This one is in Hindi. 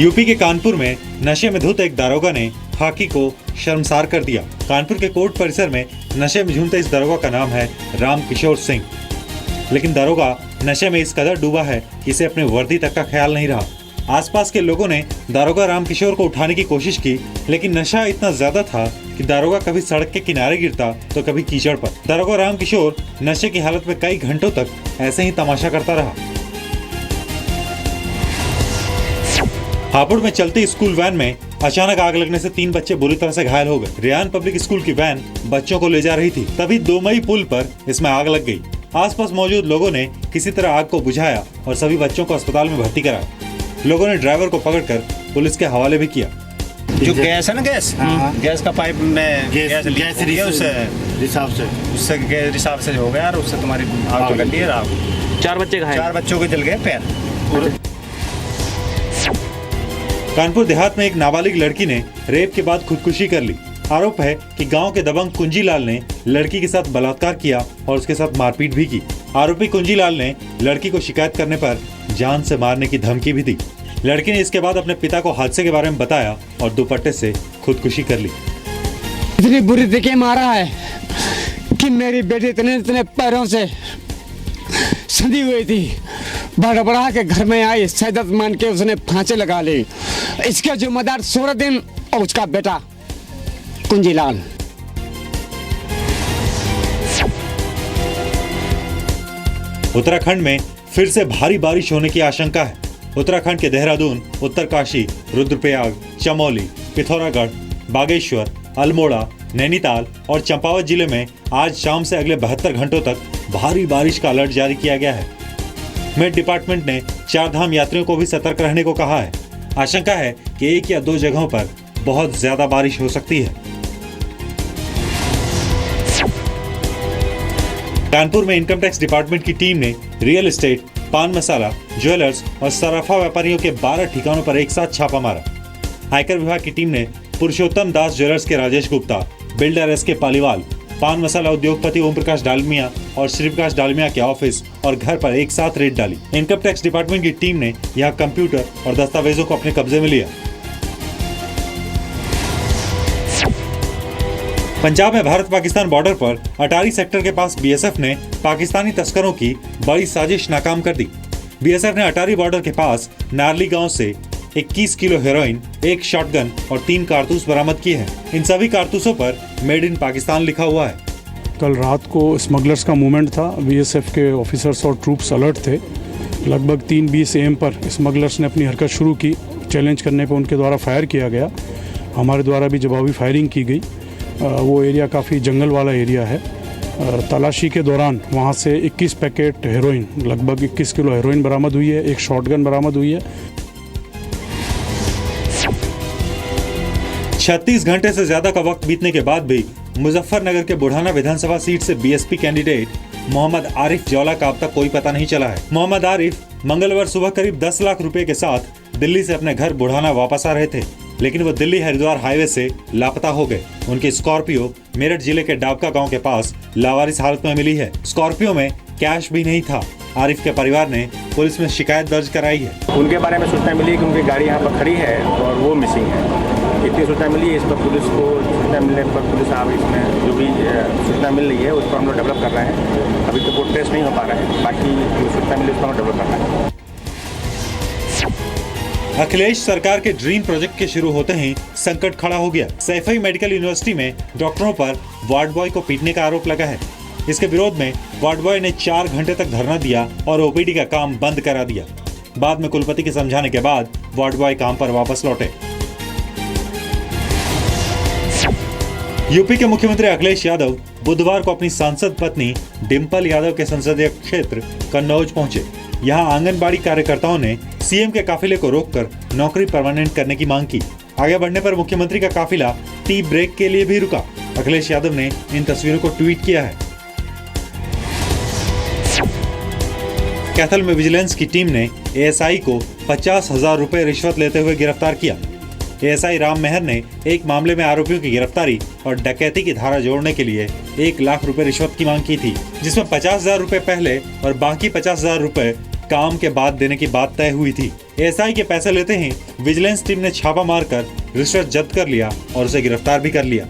यूपी के कानपुर में नशे में धुत एक दारोगा ने खाकी को शर्मसार कर दिया। कानपुर के कोर्ट परिसर में नशे में झूमते इस दारोगा का नाम है राम किशोर सिंह। लेकिन दारोगा नशे में इस कदर डूबा है कि इसे अपने वर्दी तक का ख्याल नहीं रहा। आसपास के लोगों ने दारोगा राम किशोर को उठाने की कोशिश की, लेकिन नशा इतना ज्यादा था कि दारोगा कभी सड़क के किनारे गिरता तो कभी कीचड़ पर। दारोगा राम किशोर नशे की हालत में कई घंटों तक ऐसे ही तमाशा करता रहा। हापुड़ में चलती स्कूल वैन में अचानक आग लगने से 3 बच्चे बुरी तरह से घायल हो गए। रेयान पब्लिक स्कूल की वैन बच्चों को ले जा रही थी, तभी 2 मई पुल पर इसमें आग लग गई। आसपास मौजूद लोगों ने किसी तरह आग को बुझाया और सभी बच्चों को अस्पताल में भर्ती कराया। लोगों ने ड्राइवर को पकड़कर पुलिस के हवाले भी किया। जो गैस है ना, गैस का पाइप में गैस उससे रिसाव से हो गया और उससे तुम्हारी आग लग गई। 4 बच्चे घायल, 4 बच्चों के जल गए पैर। कानपुर देहात में एक नाबालिग लड़की ने रेप के बाद खुदकुशी कर ली। आरोप है कि गांव के दबंग कुंजीलाल ने लड़की के साथ बलात्कार किया और उसके साथ मारपीट भी की। आरोपी कुंजीलाल ने लड़की को शिकायत करने पर जान से मारने की धमकी भी दी। लड़की ने इसके बाद अपने पिता को हादसे के बारे में बताया और दुपट्टे से खुदकुशी कर ली। इतनी बुरी तरीके मारा है कि मेरी बेटी इतने पैरों से सदी हुई थी, बड़बड़ा के घर में आई, सैदत मान के उसने फांसी लगा ली। इसके जिम्मेदार सूरद्दीन और उसका बेटा कुंजीलाल। उत्तराखंड में फिर से भारी बारिश होने की आशंका है। उत्तराखंड के देहरादून, उत्तरकाशी, रुद्रप्रयाग, चमोली, पिथौरागढ़, बागेश्वर, अल्मोड़ा, नैनीताल और चंपावत जिले में आज शाम से अगले 72 घंटों तक भारी बारिश का अलर्ट जारी किया गया है। मेट डिपार्टमेंट ने 4 धाम यात्रियों को भी सतर्क रहने को कहा है। आशंका है कि 1 या 2 जगहों पर बहुत ज्यादा बारिश हो सकती है। कानपुर में इनकम टैक्स डिपार्टमेंट की टीम ने रियल एस्टेट, पान मसाला, ज्वेलर्स और सराफा व्यापारियों के 12 ठिकानों पर एक साथ छापा मारा। आयकर विभाग की टीम ने पुरुषोत्तम दास ज्वेलर्स के राजेश गुप्ता, बिल्डर एस.के. पालीवाल, पान मसाला उद्योगपति ओम प्रकाश डालमिया और श्री प्रकाश डालमिया के ऑफिस और घर पर एक साथ रेड डाली। इनकम टैक्स डिपार्टमेंट की टीम ने यहाँ कंप्यूटर और दस्तावेजों को अपने कब्जे में लिया। पंजाब में भारत पाकिस्तान बॉर्डर पर अटारी सेक्टर के पास बीएसएफ ने पाकिस्तानी तस्करों की बड़ी साजिश नाकाम कर दी। बीएसएफ ने अटारी बॉर्डर के पास नारली गांव से 21 किलो हेरोइन, 1 शॉटगन और 3 कारतूस बरामद किए हैं। इन सभी कारतूसों पर मेड इन पाकिस्तान लिखा हुआ है। कल रात को स्मगलर्स का मूवमेंट था। बीएसएफ के ऑफिसर्स और ट्रूप्स अलर्ट थे। लगभग 3:20 AM पर स्मगलर्स ने अपनी हरकत शुरू की। चैलेंज करने पर उनके द्वारा फायर किया गया। हमारे द्वारा भी जवाबी फायरिंग की गई। वो एरिया काफ़ी जंगल वाला एरिया है। तलाशी के दौरान वहाँ से 21 पैकेट हेरोइन, लगभग 21 किलो हेरोइन बरामद हुई है। 1 शॉटगन बरामद हुई है। 36 घंटे से ज्यादा का वक्त बीतने के बाद भी मुजफ्फरनगर के बुढ़ाना विधानसभा सीट से बीएसपी कैंडिडेट मोहम्मद आरिफ जौला का अब तक कोई पता नहीं चला है। मोहम्मद आरिफ मंगलवार सुबह करीब 10 लाख रुपए के साथ दिल्ली से अपने घर बुढ़ाना वापस आ रहे थे, लेकिन वो दिल्ली हरिद्वार हाईवे से लापता हो गए। उनकी स्कॉर्पियो मेरठ जिले के डाबका गांव के पास लावारिस हालत में मिली है। स्कॉर्पियो में कैश भी नहीं था। आरिफ के परिवार ने पुलिस में शिकायत दर्ज कराई है। उनके बारे में सूचना मिली कि उनकी गाड़ी यहाँ पर खड़ी है और वो मिसिंग है। इतनी सूचना मिली है। इस पर पुलिस को सूचना मिलने पर पुलिस आप इसमें जो भी सूचना मिल रही है उस पर हम लोग डेवलप कर रहे हैं। अभी तो कोई ट्रेस नहीं हो पा रहा है, बाकी जो सूचना मिली उस पर हम डेवलप कर रहे हैं। अखिलेश सरकार के ड्रीम प्रोजेक्ट के शुरू होते ही संकट खड़ा हो गया। सैफई मेडिकल यूनिवर्सिटी में डॉक्टरों पर वार्ड बॉय को पीटने का आरोप लगा है। इसके विरोध में वार्ड बॉय ने 4 घंटे तक धरना दिया और ओपीडी का काम बंद करा दिया। बाद में कुलपति के समझाने के बाद वार्ड बॉय काम पर वापस लौटे। यूपी के मुख्यमंत्री अखिलेश यादव बुधवार को अपनी सांसद पत्नी डिंपल यादव के संसदीय क्षेत्र कन्नौज पहुंचे। यहां आंगनबाड़ी कार्यकर्ताओं ने सीएम के काफिले को रोककर नौकरी परमानेंट करने की मांग की। आगे बढ़ने पर मुख्यमंत्री का काफिला टी ब्रेक के लिए भी रुका। अखिलेश यादव ने इन तस्वीरों को ट्वीट किया है। कैथल में विजिलेंस की टीम ने एएसआई को 50,000 रुपए रिश्वत लेते हुए गिरफ्तार किया। एएसआई राम मेहर ने एक मामले में आरोपियों की गिरफ्तारी और डकैती की धारा जोड़ने के लिए 1 लाख रुपए रिश्वत की मांग की थी, जिसमें 50,000 रुपए पहले और बाकी 50,000 रुपए काम के बाद देने की बात तय हुई थी। एएसआई के पैसे लेते ही विजिलेंस टीम ने छापा मारकर रिश्वत जब्त कर लिया और उसे गिरफ्तार भी कर लिया।